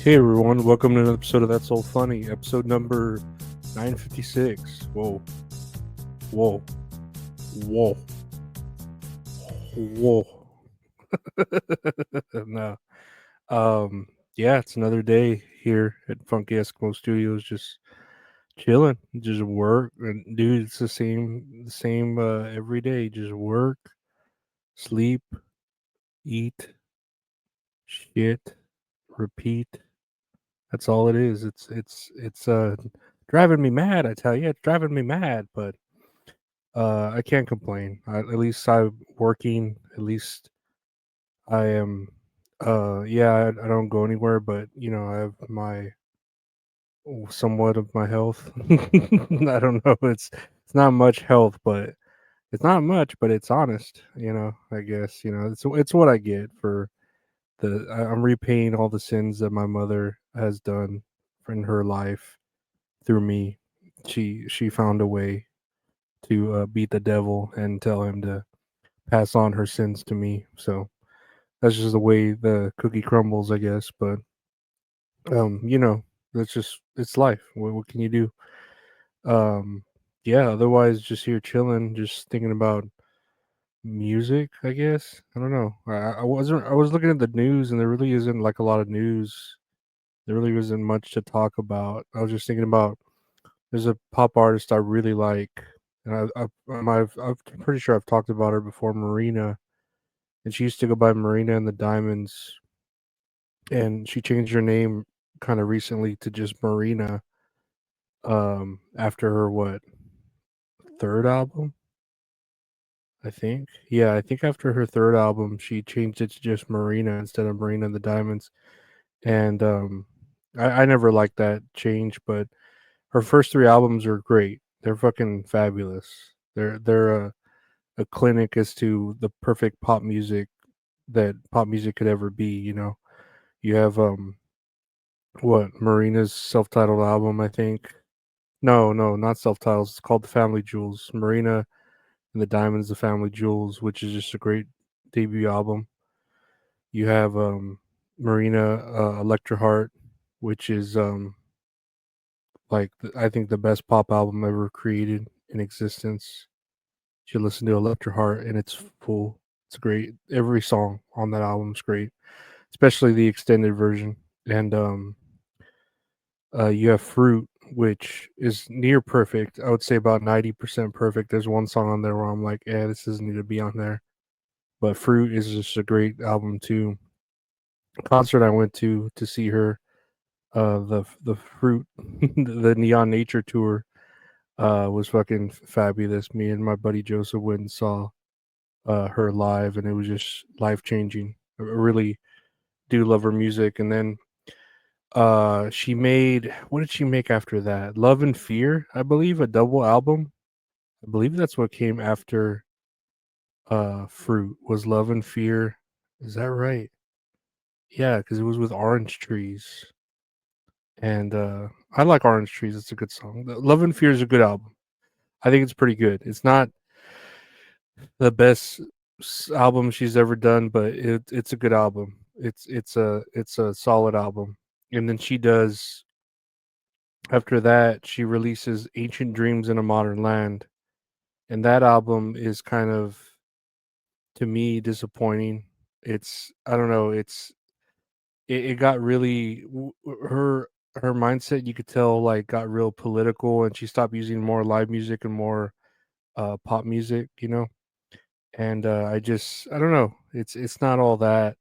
Hey everyone, welcome to another episode of That's So Funny, episode number 956. Whoa, whoa, whoa, whoa. No. Um, yeah, it's another day here at Funky Eskimo Studios, just chilling, just work. And dude, it's the same every day. Just work, sleep, eat, shit, repeat. That's all it is. It's driving me mad, I tell you. It's driving me mad, but I can't complain. At least I'm working. At least I am. Yeah, I don't go anywhere, but I have my somewhat of my health. I don't know. It's not much health, but it's not much, but it's honest. I guess it's what I get for I'm repaying all the sins that my mother has done in her life through me. She found a way to beat the devil and tell him to pass on her sins to me. So that's just the way the cookie crumbles, I guess. But um, you know, that's just it's life. What can you do? Yeah. Otherwise, just here chilling, just thinking about music. I guess I don't know. I wasn't. I was looking at the news, and there really isn't like a lot of news. There really isn't much to talk about. I was just thinking about there's a pop artist I really like, and I'm pretty sure I've talked about her before, Marina, and she used to go by Marina and the Diamonds, and she changed her name kind of recently to just Marina. After her third album, I think. Yeah, I think after her third album, she changed it to just Marina instead of Marina and the Diamonds, and I never liked that change, but her first three albums are great. They're fucking fabulous. They're a clinic as to the perfect pop music that pop music could ever be. You have what Marina's self-titled album, I think. No, no, not self-titled. It's called The Family Jewels. Marina and the Diamonds, The Family Jewels, which is just a great debut album. You have Marina Electra Heart, which is I think the best pop album ever created in existence. You should listen to Electra Heart, and it's full. It's great. Every song on that album is great, especially the extended version. And you have Fruit, which is near perfect. I would say about 90% perfect. There's one song on there where I'm like, "Yeah, this doesn't need to be on there." But Fruit is just a great album too. A concert I went to see her, the Fruit, the Neon Nature tour, was fucking fabulous. Me and my buddy Joseph went and saw her live, and it was just life changing. I really do love her music. And then she made what did she make after that? Love and Fear, I believe, a double album. I believe that's what came after Fruit was Love and Fear. Is that right? Yeah, because it was with Orange Trees. And I like Orange Trees. It's a good song. Love and Fear is a good album. I think it's pretty good. It's not the best album she's ever done, but it's a good album. It's a solid album. And then she does after that she releases Ancient Dreams in a Modern Land, and that album is kind of to me disappointing. It's I don't know. It got really her mindset. You could tell like got real political, and she stopped using more live music and more pop music. And I don't know. It's not all that.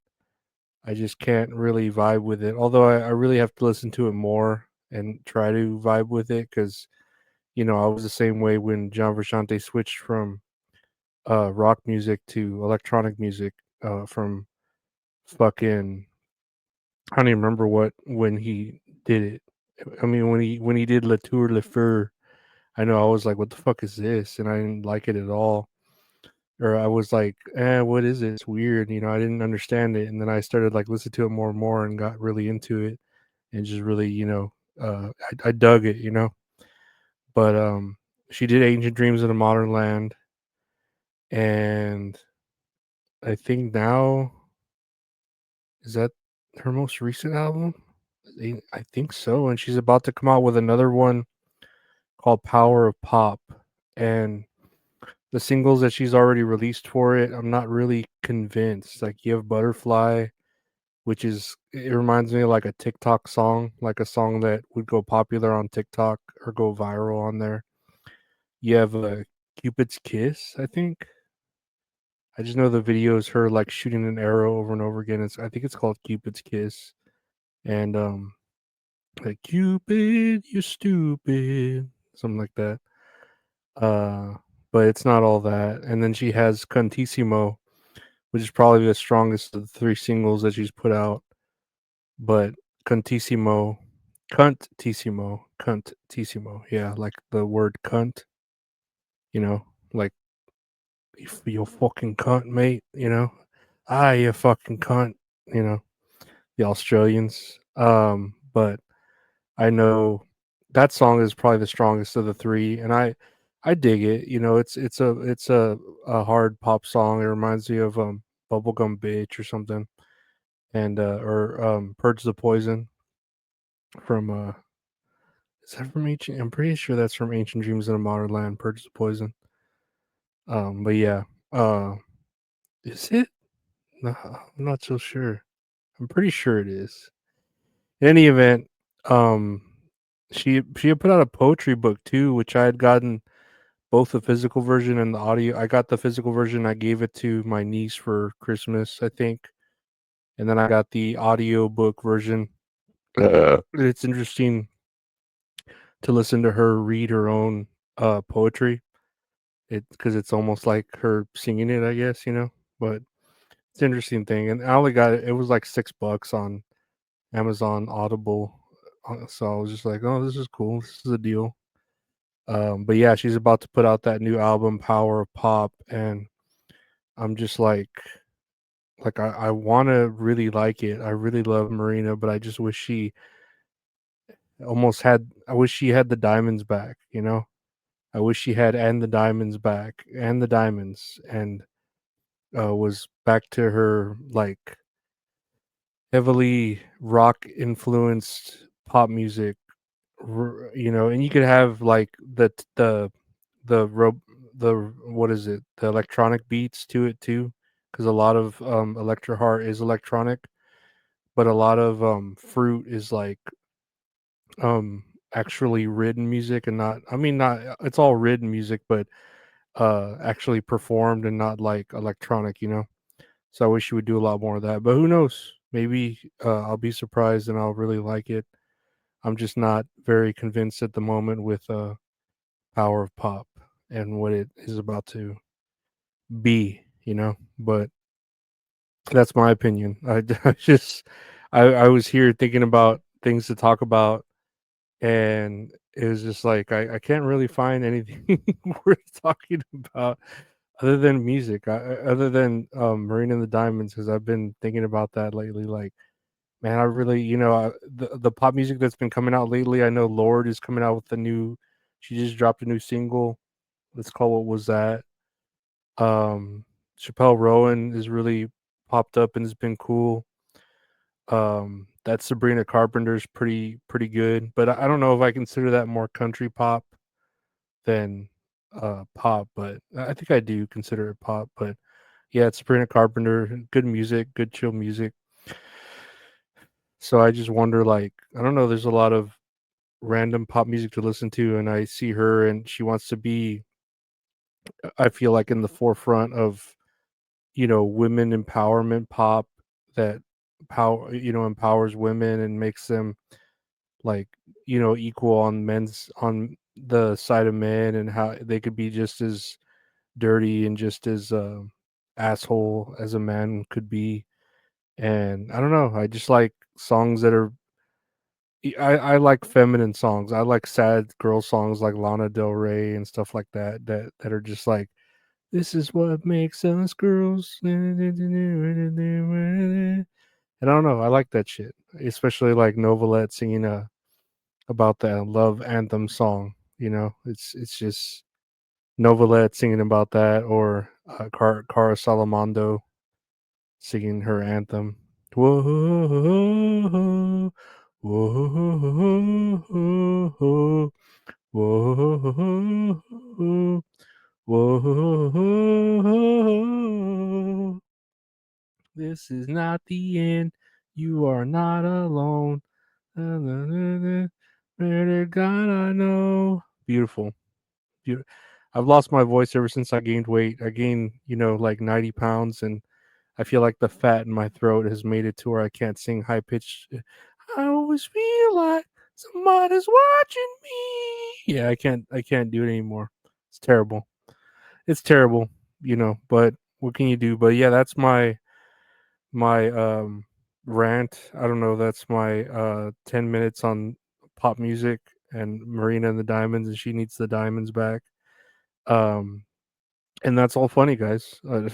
I just can't really vibe with it. Although I really have to listen to it more and try to vibe with it because I was the same way when John Frusciante switched from rock music to electronic music from fucking I don't even remember what when he did it. I mean when he did La Tour Le Feu, I know I was like, what the fuck is this? And I didn't like it at all. Or I was like, what is it? It's weird. I didn't understand it. And then I started like listening to it more and more and got really into it and just really, I dug it. But she did Ancient Dreams in a Modern Land. And I think now is that her most recent album? I think so, and she's about to come out with another one called Power of Pop, and the singles that she's already released for it, I'm not really convinced. Like you have Butterfly, which is it reminds me of like a TikTok song, like a song that would go popular on TikTok or go viral on there. You have Cupid's Kiss, I think. I just know the video is her like shooting an arrow over and over again. I think it's called Cupid's Kiss. And like Cupid, you stupid, something like that. Uh but it's not all that. And then she has Contissimo, which is probably the strongest of the three singles that she's put out. But Contissimo, Cuntissimo, yeah, like the word cunt, you know, like you fucking cunt, mate, you know, you fucking cunt, you know, the Australians. But I know that song is probably the strongest of the three, and I dig it. You know, it's a hard pop song. It reminds me of Bubblegum Bitch or something, and or Purge the Poison from is that from Ancient? I'm pretty sure that's from Ancient Dreams in a Modern Land. Purge the Poison. But yeah, uh, is it? No, I'm not so sure. I'm pretty sure it is. In any event, um, she had put out a poetry book too, which I had gotten both the physical version and the audio. I got the physical version. I gave it to my niece for Christmas, I think, and then I got the audio book version. It's interesting to listen to her read her own poetry. It because it's almost like her singing it, I guess, you know. But it's an interesting thing, and I only got it. It was like $6 on Amazon Audible, so I was just like, "Oh, this is cool. This is a deal." But yeah, she's about to put out that new album, Power of Pop, and I'm just like I want to really like it. I really love Marina, but I just wish she almost had. I wish she had the diamonds back. You know, I wish she had and the diamonds back and the diamonds and was back to her like heavily rock influenced pop music. You know, and you could have like the ro- the what is it, the electronic beats to it too, because a lot of electro heart is electronic, but a lot of fruit is like actually written music and not, I mean, not, it's all written music, but actually performed and not like electronic, you know. So I wish you would do a lot more of that, but who knows, maybe I'll be surprised and I'll really like it. I'm just not very convinced at the moment with Power of Pop and what it is about to be, you know. But that's my opinion. I just I was here thinking about things to talk about, and it was just like I can't really find anything worth talking about other than music, other than Marina and the Diamonds, because I've been thinking about that lately. Like, man, I really, you know, the pop music that's been coming out lately. I know Lord is coming out with a new. She just dropped a new single. Let's call What Was That. Um, Chappelle Rowan is really popped up and has been cool. That Sabrina Carpenter's pretty good, but I don't know if I consider that more country pop than pop, but I think I do consider it pop. But yeah, it's Sabrina Carpenter, good music, good chill music. So I just wonder, like, I don't know, there's a lot of random pop music to listen to, and I see her and she wants to be, I feel like, in the forefront of, you know, women empowerment pop that empowers women and makes them like, you know, equal on men's on the side of men, and how they could be just as dirty and just as asshole as a man could be. And I don't know, I just like songs that are I like feminine songs. I like sad girl songs like Lana Del Rey and stuff like that that are just like, this is what makes us girls. And I don't know, I like that shit, especially like Novelette singing about the love anthem song. You know, it's just Novelette singing about that, or Cara Salamando singing her anthem. Whoa, Whoa, whoa, whoa, whoa. This is not the end. You are not alone. Murder God, I know. Beautiful. I've lost my voice ever since I gained weight. I gained, like 90 pounds, and I feel like the fat in my throat has made it to where I can't sing high pitched. I always feel like somebody's watching me. Yeah, I can't do it anymore. It's terrible. It's terrible, but what can you do? But yeah, that's my rant. I don't know, that's my 10 minutes on pop music and Marina and the Diamonds, and she needs the diamonds back. Um and that's all funny, guys. I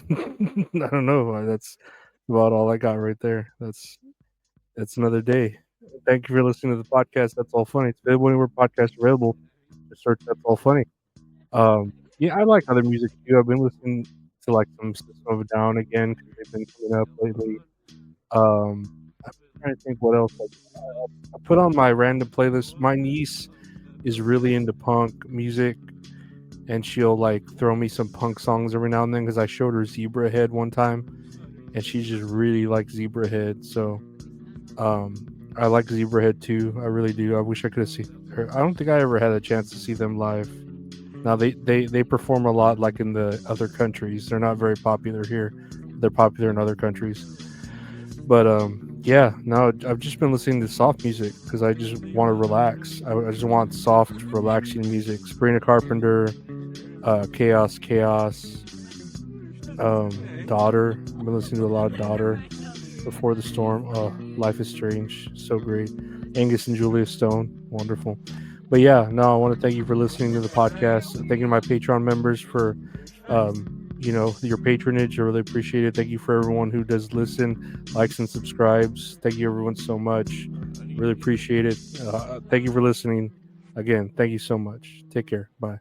don't know. That's about all I got right there. That's another day. Thank you for listening to the podcast. That's all funny. It's available anywhere podcasts are available. Just search That's All Funny. Yeah, I like other music too. I've been listening to like some System of a Down again because they've been coming up lately. I'm trying to think what else. Like, I put on my random playlist. My niece is really into punk music, and she'll like throw me some punk songs every now and then because I showed her Zebra Head one time, and she just really likes Zebra Head. So I like Zebra Head too. I really do. I wish I could have seen her. I don't think I ever had a chance to see them live. Now they perform a lot like in the other countries. They're not very popular here. They're popular in other countries. But yeah, no, I've just been listening to soft music because I just want to relax. I just want soft, relaxing music. Sabrina Carpenter, Chaos, Daughter. I've been listening to a lot of Daughter. Before the Storm. Life is Strange. So great. Angus and Julia Stone. Wonderful. But yeah, no, I want to thank you for listening to the podcast. Thank you to my Patreon members for your patronage. I really appreciate it. Thank you for everyone who does listen, likes, and subscribes. Thank you everyone so much. Really appreciate it. Thank you for listening. Again, thank you so much. Take care. Bye.